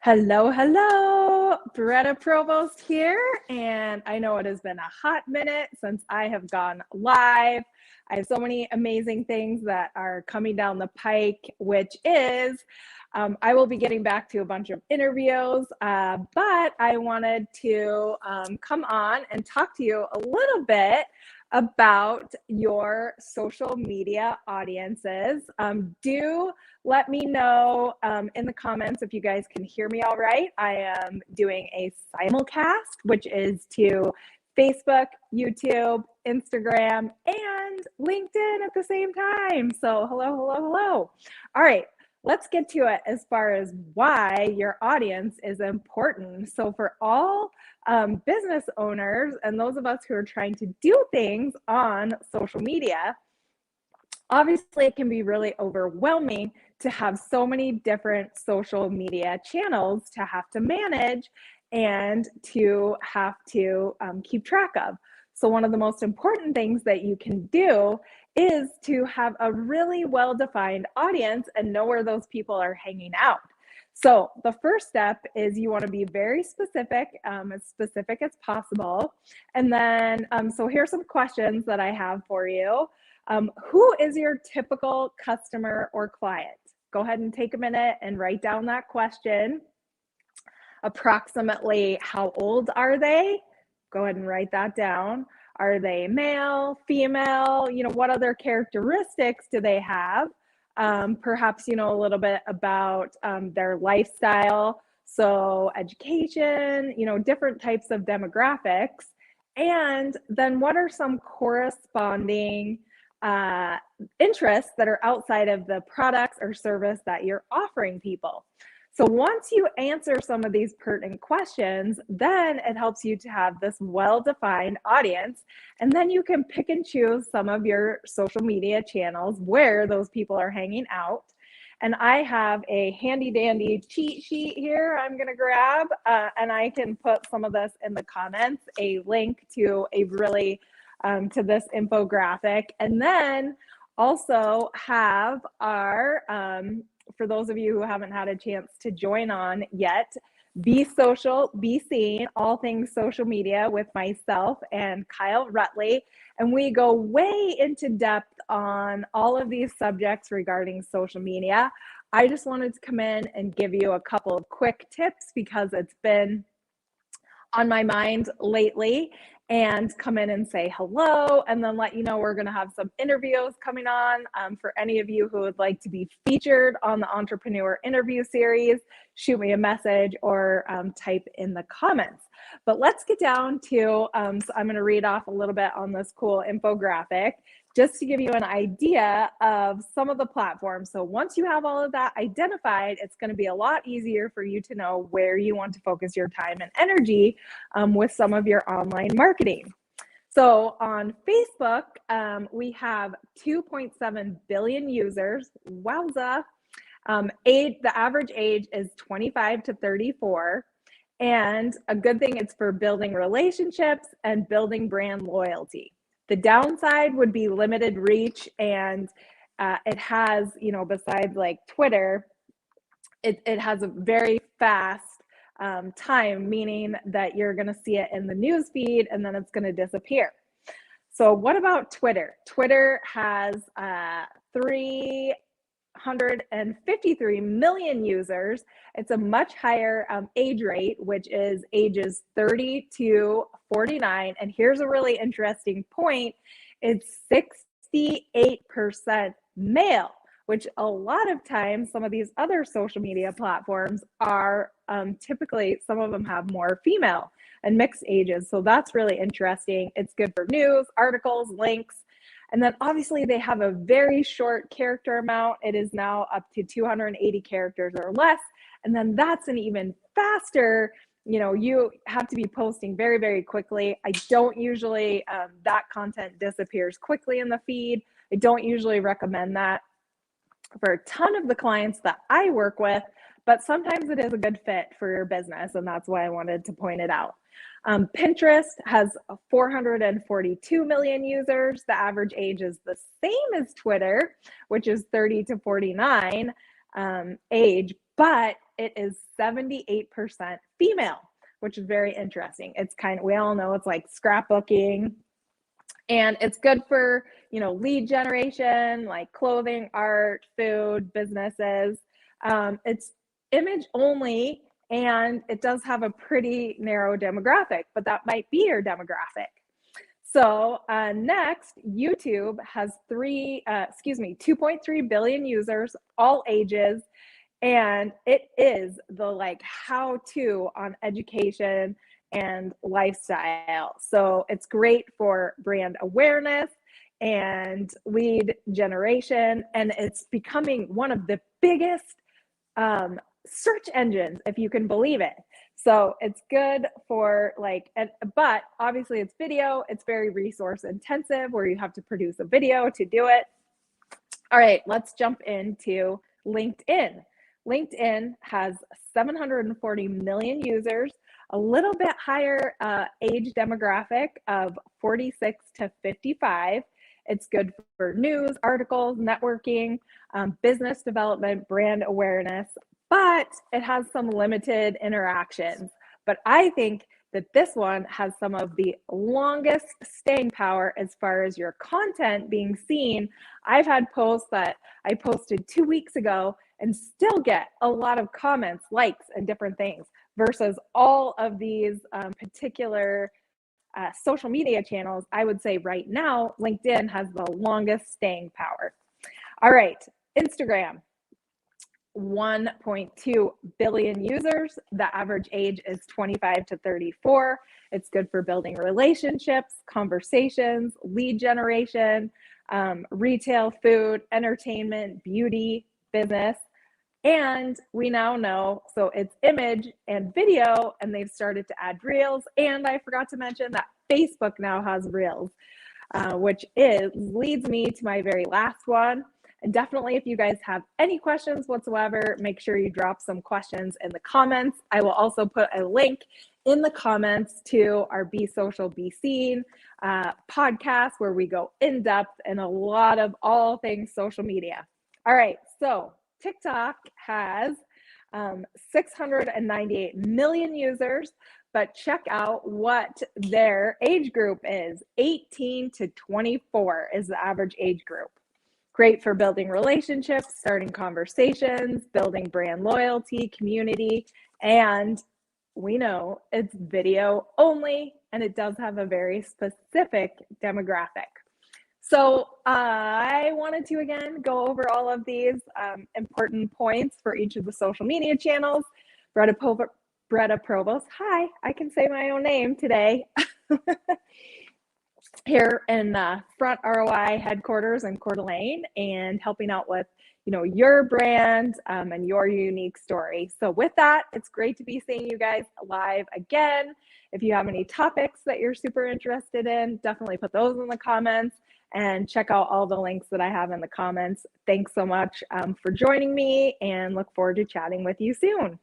Hello, hello. Beretta Provost here, and I know it has been a hot minute since I have gone live. I have so many amazing things that are coming down the pike, which is I will be getting back to a bunch of interviews, but I wanted to come on and talk to you a little bit about your social media audiences. Do let me know in the comments if you guys can hear me all right. I am doing a simulcast, which is to Facebook, YouTube, Instagram, and LinkedIn at the same time. So hello, hello, hello. All right, let's get to it as far as why your audience is important. So for all business owners and those of us who are trying to do things on social media, obviously it can be really overwhelming to have so many different social media channels to have to manage and to have to keep track of. So one of the most important things that you can do is to have a really well-defined audience and know where those people are hanging out. So the first step is you want to be very specific as possible. And then, so here's some questions that I have for you. Who is your typical customer or client? Go ahead and take a minute and write down that question. Approximately how old are they? Go ahead and write that down. Are they male, female? What other characteristics do they have? Perhaps, a little bit about their lifestyle. So education, different types of demographics. And then what are some corresponding interests that are outside of the products or service that you're offering people? So once you answer some of these pertinent questions, then it helps you to have this well-defined audience, and then you can pick and choose some of your social media channels where those people are hanging out. And I have a handy dandy cheat sheet here I'm going to grab, and I can put some of this in the comments, a link to a really to this infographic, and then also have our for those of you who haven't had a chance to join on yet, Be Social, Be Seen, all things social media with myself and Kyle Rutley. And we go way into depth on all of these subjects regarding social media. I just wanted to come in and give you a couple of quick tips because it's been on my mind lately, and come in and say hello, and then let you know we're going to have some interviews coming on. For any of you who would like to be featured on the Entrepreneur Interview Series, shoot me a message or type in the comments. But let's get down to, so I'm going to read off a little bit on this cool infographic, just to give you an idea of some of the platforms. So once you have all of that identified, it's going to be a lot easier for you to know where you want to focus your time and energy with some of your online marketing. So on Facebook, we have 2.7 billion users. Wowza. The average age is 25 to 34. And a good thing, it's for building relationships and building brand loyalty. The downside would be limited reach, and it has, besides like Twitter, it has a very fast time, meaning that you're going to see it in the news feed and then it's going to disappear. So what about Twitter? Twitter has 353 million users. It's a much higher age rate, which is ages 30 to 49. And here's a really interesting point. It's 68% male, which a lot of times some of these other social media platforms are typically, some of them have more female and mixed ages. So that's really interesting. It's good for news, articles, links. And then obviously they have a very short character amount. It is now up to 280 characters or less. And then that's an even faster, you have to be posting very, very quickly. I don't usually, that content disappears quickly in the feed. I don't usually recommend that for a ton of the clients that I work with, but sometimes it is a good fit for your business. And that's why I wanted to point it out. Pinterest has 442 million users. The average age is the same as Twitter, which is 30 to 49. age, but it is 78% female, which is very interesting. It's we all know it's like scrapbooking, and it's good for, lead generation, like clothing, art, food, businesses. It's image only, and it does have a pretty narrow demographic, but that might be your demographic. So next, YouTube has 2.3 billion users, all ages, and it is the how-to on education and lifestyle. So it's great for brand awareness and lead generation, and it's becoming one of the biggest search engines, if you can believe it. So it's good for but obviously it's video, it's very resource intensive where you have to produce a video to do it. All right, let's jump into LinkedIn. LinkedIn has 740 million users, a little bit higher age demographic of 46 to 55. It's good for news, articles, networking, business development, brand awareness, but it has some limited interactions. But I think that this one has some of the longest staying power as far as your content being seen. I've had posts that I posted 2 weeks ago and still get a lot of comments, likes, and different things, versus all of these particular social media channels. I would say right now, LinkedIn has the longest staying power. All right, Instagram. 1.2 billion users. The average age is 25 to 34. It's good for building relationships, conversations, lead generation, retail, food, entertainment, beauty, business. And we now know, so it's image and video, and they've started to add reels. And I forgot to mention that Facebook now has reels, which leads me to my very last one. And definitely, if you guys have any questions whatsoever, make sure you drop some questions in the comments. I will also put a link in the comments to our Be Social, Be Seen podcast, where we go in depth in a lot of all things social media. All right, so TikTok has 698 million users, but check out what their age group is. 18 to 24 is the average age group. Great for building relationships, starting conversations, building brand loyalty, community, and we know it's video only, and it does have a very specific demographic. So I wanted to, again, go over all of these important points for each of the social media channels. Bretta Provost, hi, I can say my own name today. Here in Front ROI headquarters in Coeur d'Alene, and helping out with your brand and your unique story. So with that, it's great to be seeing you guys live again. If you have any topics that you're super interested in, definitely put those in the comments and check out all the links that I have in the comments. Thanks so much for joining me, and look forward to chatting with you soon.